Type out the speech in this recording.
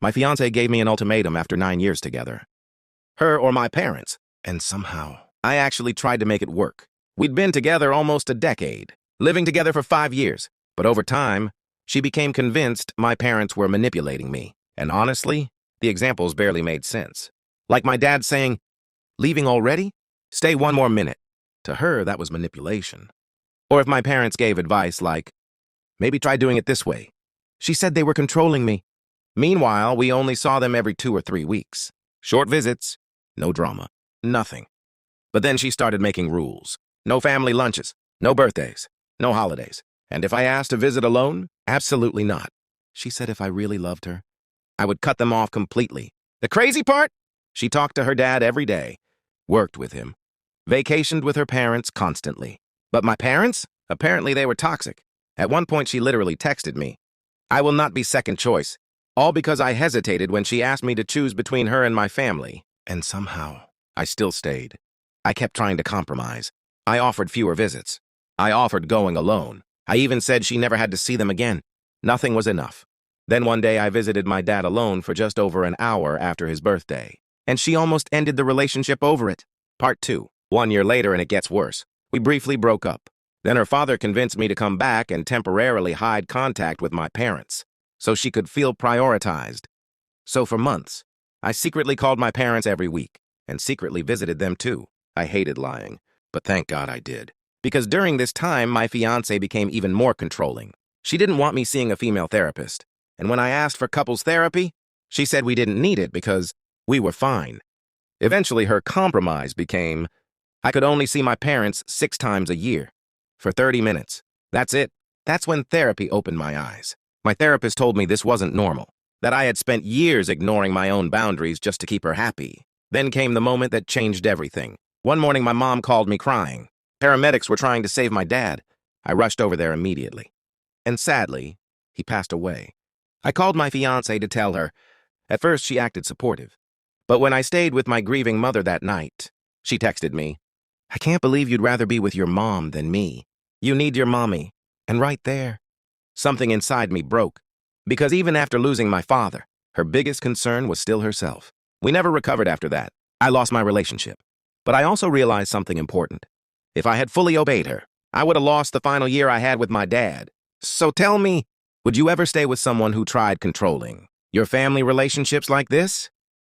My fiancée gave me an ultimatum after 9 years together. Her or my parents. And somehow, I actually tried to make it work. We'd been together almost a decade, living together for 5 years. But over time, she became convinced my parents were manipulating me. And honestly, the examples barely made sense. Like my dad saying, "Leaving already? Stay one more minute." To her, that was manipulation. Or if my parents gave advice like, "Maybe try doing it this way," she said they were controlling me. Meanwhile, we only saw them every 2 or 3 weeks. Short visits, no drama, nothing. But then she started making rules. No family lunches, no birthdays, no holidays. And if I asked to visit alone, absolutely not. She said if I really loved her, I would cut them off completely. The crazy part? She talked to her dad every day, worked with him, vacationed with her parents constantly. But my parents? Apparently they were toxic. At one point she literally texted me, "I will not be second choice," all because I hesitated when she asked me to choose between her and my family. And somehow, I still stayed. I kept trying to compromise. I offered fewer visits. I offered going alone. I even said she never had to see them again. Nothing was enough. Then one day I visited my dad alone for just over an hour after his birthday. And she almost ended the relationship over it. Part 2. 1 year later and it gets worse. We briefly broke up. Then her father convinced me to come back and temporarily hide contact with my parents, so she could feel prioritized. So for months, I secretly called my parents every week, and secretly visited them too. I hated lying, but thank God I did. Because during this time, my fiancée became even more controlling. She didn't want me seeing a female therapist, and when I asked for couples therapy, she said we didn't need it because we were fine. Eventually, her compromise became, I could only see my parents 6 times a year, for 30 minutes. That's it. That's when therapy opened my eyes. My therapist told me this wasn't normal, that I had spent years ignoring my own boundaries just to keep her happy. Then came the moment that changed everything. One morning, my mom called me crying. Paramedics were trying to save my dad. I rushed over there immediately. And sadly, he passed away. I called my fiancée to tell her. At first, she acted supportive. But when I stayed with my grieving mother that night, she texted me, "I can't believe you'd rather be with your mom than me. You need your mommy." And right there, something inside me broke. Because even after losing my father, her biggest concern was still herself. We never recovered after that. I lost my relationship. But I also realized something important. If I had fully obeyed her, I would have lost the final year I had with my dad. So tell me, would you ever stay with someone who tried controlling your family relationships like this?